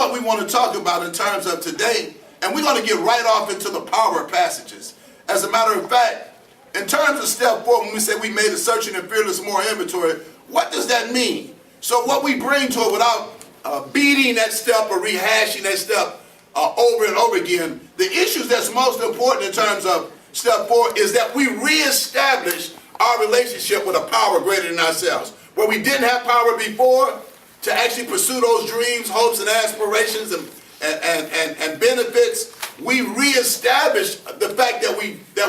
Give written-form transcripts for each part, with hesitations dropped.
what we want to talk about in terms of today, and we're going to get right off into the power passages. As a matter of fact, in terms of step 4, when we say we made a searching and fearless moral inventory, what does that mean? So what we bring to it without beating that step or rehashing that step over and over again, the issues that's most important in terms of step 4 is that we reestablish our relationship with a power greater than ourselves. Where we didn't have power before to actually pursue those dreams, hopes, and aspirations and benefits, we reestablish the fact that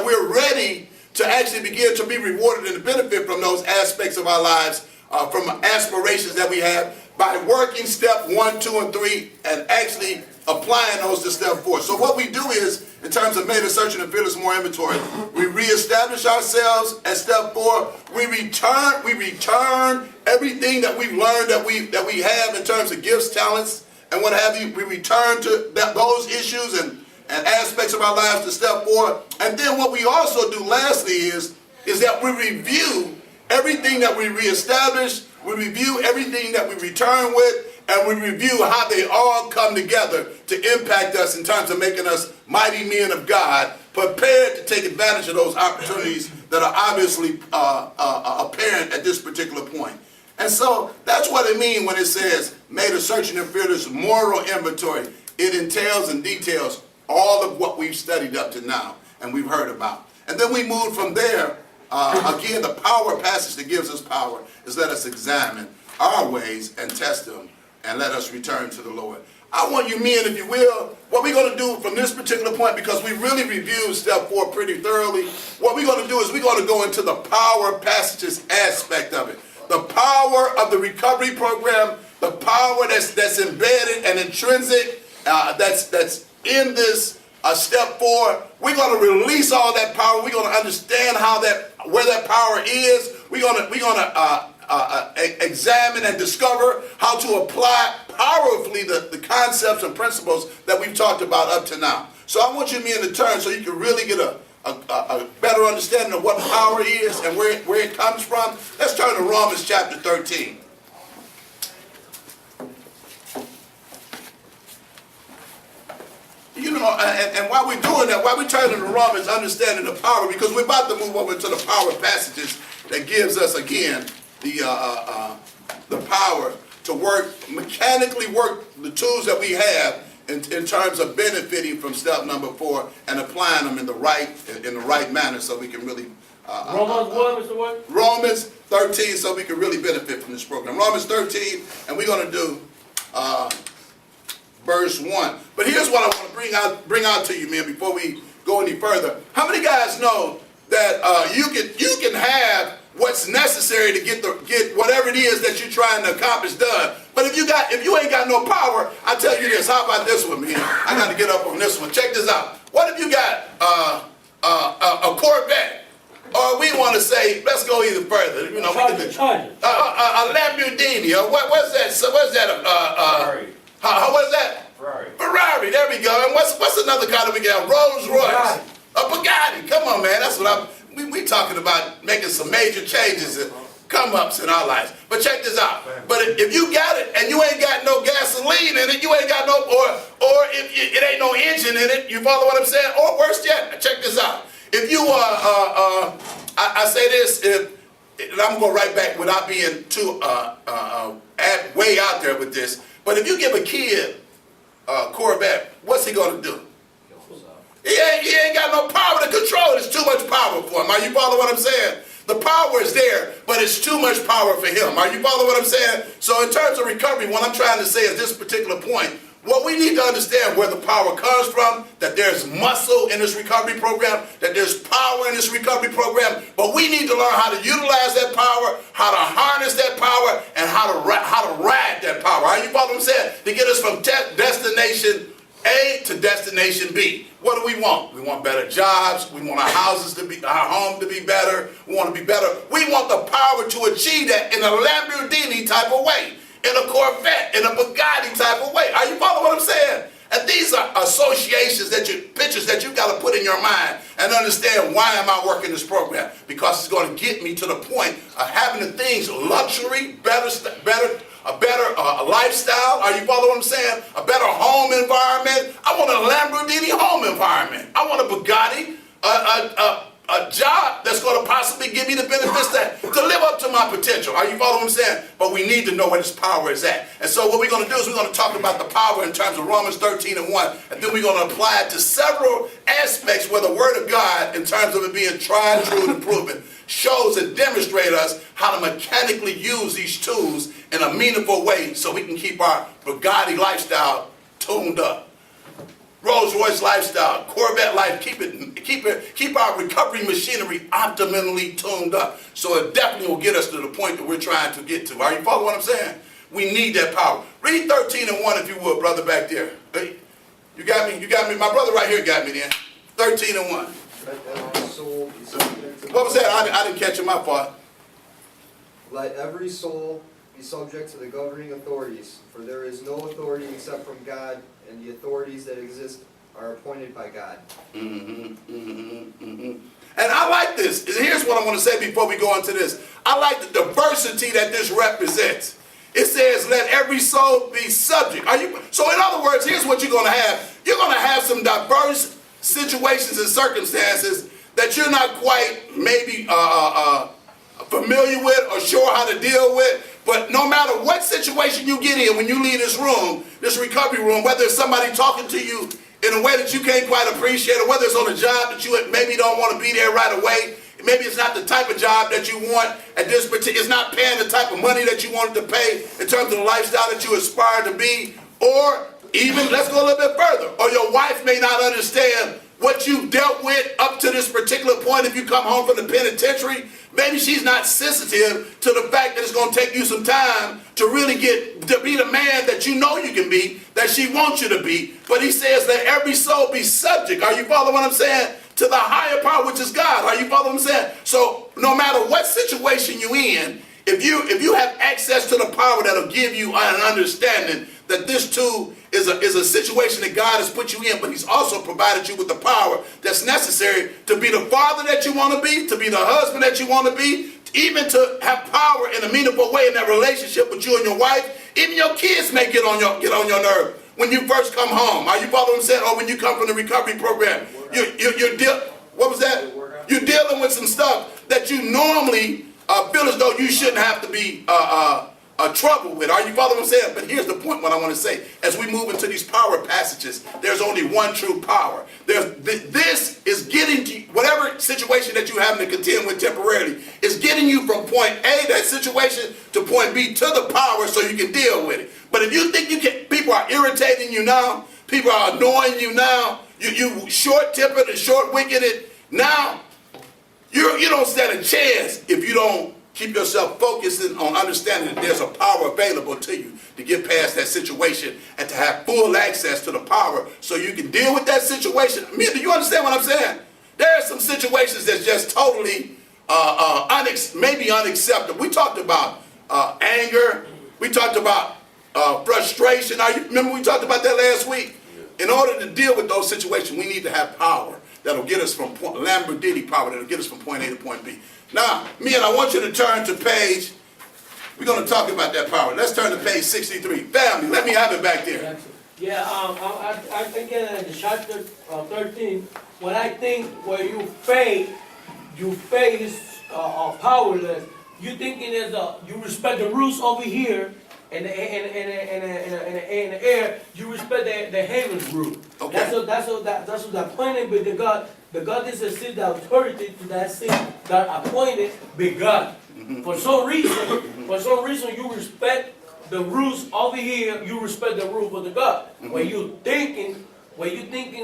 we're ready to actually begin to be rewarded and benefit from those aspects of our lives, from aspirations that we have, by working step 1, 2, and 3, and actually applying those to step 4. So what we do is, in terms of made a searching and fearless moral inventory, we reestablish ourselves at step 4. We return everything that we've learned that we have in terms of gifts, talents, and what have you. We return to those issues and aspects of our lives to step 4. And then what we also do lastly is that we review everything that we reestablish, we review everything that we return with, and we review how they all come together to impact us in terms of making us mighty men of God, prepared to take advantage of those opportunities that are obviously apparent at this particular point. And so that's what it means when it says made a searching and fearless moral inventory. It entails and details all of what we've studied up to now and we've heard about. And then we move from there. Again, the power passage that gives us power is let us examine our ways and test them and let us return to the Lord. I want you men, if you will, what we're going to do from this particular point, because we really reviewed step 4 pretty thoroughly, what we're going to do is we're going to go into the power passages aspect of it. The power of the recovery program, the power that's embedded and intrinsic, that's in this step 4. We're going to release all that power. We're going to understand where that power is. We're going to examine and discover how to apply powerfully the concepts and principles that we've talked about up to now. So I want you men to turn so you can really get a better understanding of what power is and where it comes from. Let's turn to Romans chapter 13. You know, and while we're doing that, while we're turning to Romans, understanding the power, because we're about to move over to the power passages that gives us, again, the power to mechanically work the tools that we have in terms of benefiting from step number 4 and applying them in the right manner, so we can really Romans what, Mr. What? Romans 13, so we can really benefit from this program. Romans 13, and we're going to do verse 1. But here's what I want to bring out to you, man, before we go any further. How many guys know that you can have what's necessary to get whatever it is that you're trying to accomplish done? But if you ain't got no power, I tell you this. How about this one, man? I got to get up on this one. Check this out. What if you got a Corvette? Or we want to say, let's go even further. You know, a Lamborghini. Or what's that? So what's that? Ferrari. What is that? Ferrari. There we go. And what's another car that we got? Rolls Royce. A Bugatti. Come on, man. That's what we talking about, making some major changes and come-ups in our lives. But check this out. But if you got it and you ain't got no gasoline in it, you ain't got no, or if it ain't no engine in it, you follow what I'm saying? Or worse yet, check this out. If you I say this, and I'm going to go right back without being too way out there with this, but if you give a kid a Corvette, what's he going to do? He ain't got no power to control it. It's too much power for him. Are you following what I'm saying? The power is there, but it's too much power for him. Are you following what I'm saying? So in terms of recovery, what I'm trying to say is this particular point. What we need to understand where the power comes from, that there's muscle in this recovery program, that there's power in this recovery program, but we need to learn how to utilize that power, how to harness that power, and how to ride that power. Are you following what I'm saying? To get us from destination A to destination B. What do we want? We want better jobs. We want our home to be better. We want to be better. We want the power to achieve that in a Lamborghini type of way, in a Corvette, in a Bugatti type of way. Are you following what I'm saying? And these are associations pictures that you've got to put in your mind and understand, why am I working this program? Because it's going to get me to the point of having the things, luxury, better a better lifestyle. Are you following what I'm saying? A better home environment. I want a Lamborghini home environment. I want a Bugatti, a job that's going to possibly give me the benefits to live up to my potential. Are you following what I'm saying? But we need to know where this power is at. And so what we're going to do is we're going to talk about the power in terms of Romans 13:1, and then we're going to apply it to several aspects where the Word of God, in terms of it being tried, true, and proven, shows and demonstrates us how to mechanically use these tools in a meaningful way so we can keep our Bugatti lifestyle tuned up. Rolls Royce lifestyle, Corvette life, keep our recovery machinery optimally tuned up. So it definitely will get us to the point that we're trying to get to. Are you following what I'm saying? We need that power. Read 13:1 if you would, brother back there. Hey, you got me. My brother right here got me then. 13:1. What was that? I didn't catch it, my fault. Let every soul be subject to the governing authorities, for there is no authority except from God, and the authorities that exist are appointed by God. And I like this. Here's what I want to say before we go into this. I like the diversity that this represents. It says, let every soul be subject. So in other words, here's what you're going to have. You're going to have some diverse situations and circumstances that you're not quite maybe familiar with or sure how to deal with. But no matter what situation you get in when you leave this room, this recovery room, whether it's somebody talking to you in a way that you can't quite appreciate, or whether it's on a job that you maybe don't want to be there right away, maybe it's not the type of job that you want at this particular, it's not paying the type of money that you wanted to pay in terms of the lifestyle that you aspire to be, or even, let's go a little bit further, or your wife may not understand what you've dealt with up to this particular point. If you come home from the penitentiary, maybe she's not sensitive to the fact that it's going to take you some time to really get to be the man that you know you can be, that she wants you to be. But he says, let every soul be subject. Are you following what I'm saying? To the higher power, which is God. Are you following what I'm saying? So no matter what situation you're in, if you have access to the power that'll give you an understanding that this too is a situation that God has put you in, but he's also provided you with the power that's necessary to be the father that you want to be the husband that you want to be, even to have power in a meaningful way in that relationship with you and your wife. Even your kids may get on your nerve when you first come home. Are you following what I'm saying? Or when you come from the recovery program, what was that? You're dealing with some stuff that you normally feel as though you shouldn't have to be trouble with. Are you following what I'm saying? But here's the point, what I want to say. As we move into these power passages, there's only one true power. This is getting to whatever situation that you're having to contend with temporarily, is getting you from point A, that situation, to point B, to the power so you can deal with it. But if you think people are irritating you now, people are annoying you now, you short-tempered and short-wicketed now, you don't stand a chance if you don't keep yourself focusing on understanding that there's a power available to you to get past that situation and to have full access to the power so you can deal with that situation. I mean, do you understand what I'm saying? There are some situations that's just totally maybe unacceptable. We talked about anger. We talked about frustration. Remember we talked about that last week? In order to deal with those situations, we need to have power that'll get us from Lamborghini power that'll get us from point A to point B. Now, I want you to turn to page, we're going to talk about that power. Let's turn to page 63. Family, let me have it back there. Yeah, I think in the chapter 13, when I think where you face powerless, you thinking is you respect the rules over here, and in the air, you respect the heaven's rule. Okay. That's what I'm pointing with the God. The God is a seat that authority to that seat that appointed by God. Mm-hmm. For some reason, you respect the rules over here. You respect the rule of the God. Mm-hmm. When you thinking,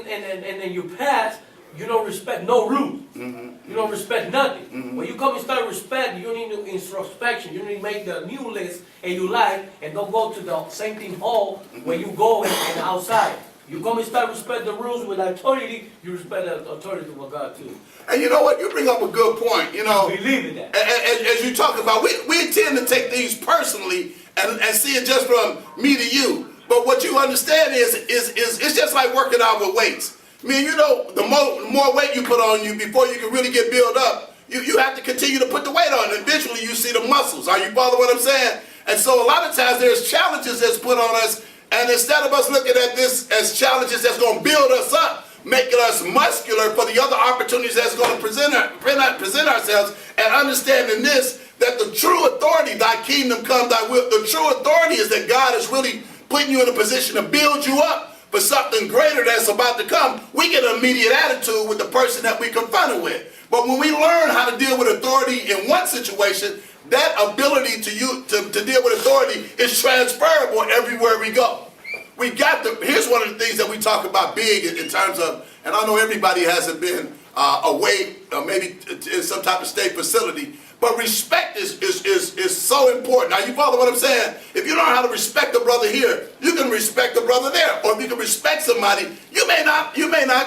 and then you pass, you don't respect no rules. Mm-hmm. You don't respect nothing. Mm-hmm. When you come and start respect, you need introspection. You need to make the new list in your life and don't go to the same thing hall where you go and outside. You come and start respect the rules with authority, you respect the authority of God too. And you know what? You bring up a good point. You know, believe in that. As you talk about, we tend to take things personally and see it just from me to you. But what you understand is it's just like working out with weights. I mean, you know, the more weight you put on you before you can really get built up, you have to continue to put the weight on. And eventually you see the muscles. Are you following what I'm saying? And so a lot of times there's challenges that's put on us, and instead of us looking at this as challenges that's going to build us up, making us muscular for the other opportunities that's going to present ourselves, and understanding this, that the true authority, thy kingdom come, thy will, the true authority is that God is really putting you in a position to build you up for something greater that's about to come. We get an immediate attitude with the person that we confronted with. But when we learn how to deal with authority in one situation, that ability to deal with authority is transferable everywhere we go. Here's one of the things that we talk about big in terms of, and I know everybody hasn't been away, maybe in some type of state facility, but respect is so important. Now you follow what I'm saying? If you learn how to respect a brother here, you can respect a brother there. Or if you can respect somebody, you may not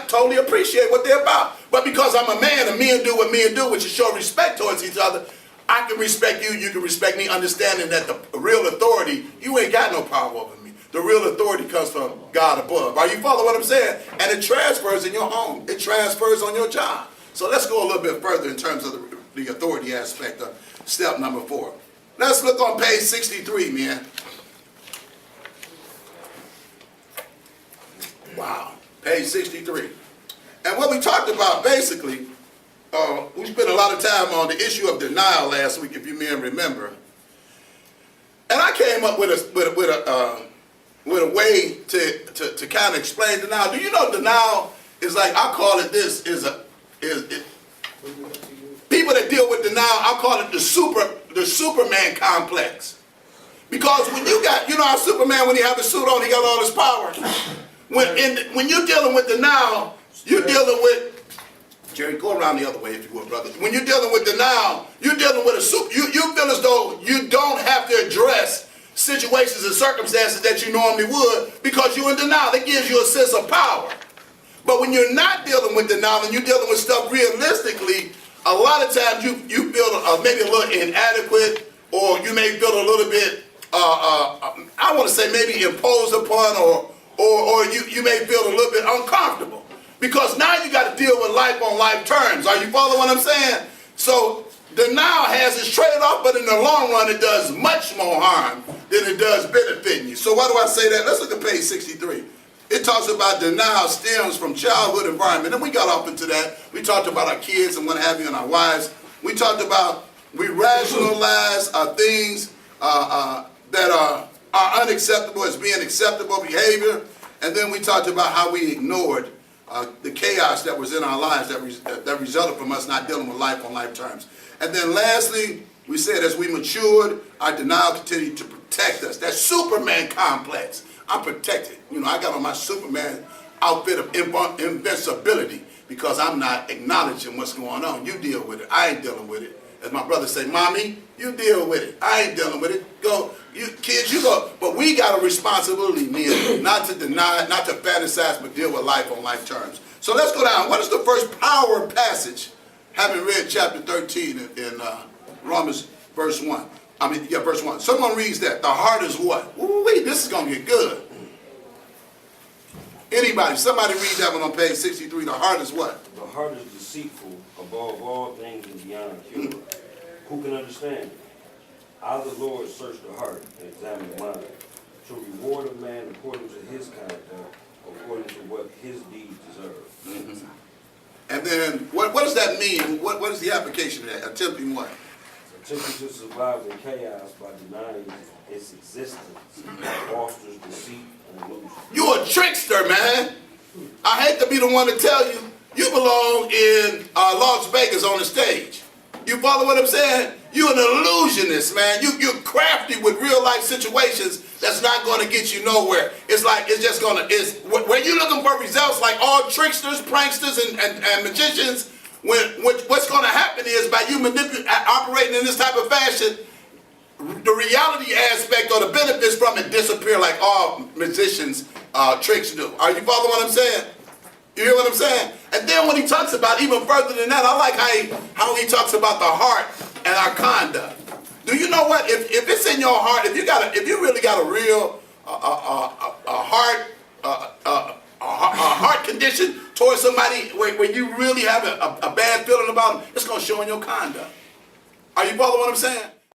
totally appreciate what they're about. But because I'm a man and men do what men do, which is show respect towards each other, I can respect you, you can respect me, understanding that the real authority, you ain't got no power over me. The real authority comes from God above. Are you follow what I'm saying? And it transfers in your home. It transfers on your job. So let's go a little bit further in terms of the authority aspect of step number 4. Let's look on page 63, man. Wow, page 63. And what we talked about basically, we spent a lot of time on the issue of denial last week, if you may remember. And I came up with a way to kind of explain denial. Do you know denial is like, I call it this, people that deal with denial, I call it the Superman complex. Because when you know how Superman, when he have his suit on, he got all his power. When you're dealing with denial, you're dealing with, Jerry, go around the other way if you would, brother. When you're dealing with denial, you're dealing with you feel as though you don't have to address situations and circumstances that you normally would because you're in denial. It gives you a sense of power. But when you're not dealing with denial and you're dealing with stuff realistically, a lot of times you feel maybe a little inadequate, or you may feel a little bit, I want to say maybe imposed upon, or you may feel a little bit uncomfortable. Because now you got to deal with life on life terms. Are you following what I'm saying? So denial has its trade-off, but in the long run it does much more harm than it does benefiting you. So why do I say that? Let's look at page 63. It talks about denial stems from childhood environment. And we got off into that. We talked about our kids and what have you and our wives. We talked about we rationalize things that are unacceptable as being acceptable behavior. And then we talked about how we ignored the chaos that was in our lives that resulted from us not dealing with life on life terms. And then lastly, we said as we matured, our denial continued to protect us. That Superman complex. I'm protected. You know, I got on my Superman outfit of invincibility because I'm not acknowledging what's going on. You deal with it. I ain't dealing with it. As my brother say, Mommy, you deal with it. I ain't dealing with it. Go, you kids, you go. But we got a responsibility, men, not to deny, not to fantasize, but deal with life on life terms. So let's go down. What is the first power passage, having read chapter 13 in Romans verse 1? Verse 1. Someone reads that. The heart is what? Ooh-wee, this is going to get good. Anybody, somebody read that one on page 63. The heart is what? The heart is deceitful above all things and beyond cure. Who can understand it? I, the Lord, search the heart and examine the mind, to reward a man according to his conduct, according to what his deeds deserve. Mm-hmm. And then, what does that mean? What is the application of that? Attempting what? Attempting to survive in chaos by denying its existence fosters deceit and illusion. You're a trickster, man. I hate to be the one to tell you, you belong in Las Vegas on the stage. You follow what I'm saying? You're an illusionist, man. You're crafty with real life situations that's not going to get you nowhere. It's like, it's just going to, when you're looking for results like all tricksters, pranksters, and magicians, what's going to happen is by you operating in this type of fashion, the reality aspect or the benefits from it disappear like all magicians' tricks do. Are you following what I'm saying? You hear what I'm saying? And then when he talks about even further than that, I like how he talks about the heart and our conduct. Do you know what? If it's in your heart, if you really got a real heart condition towards somebody where you really have a bad feeling about them, it's going to show in your conduct. Are you following what I'm saying?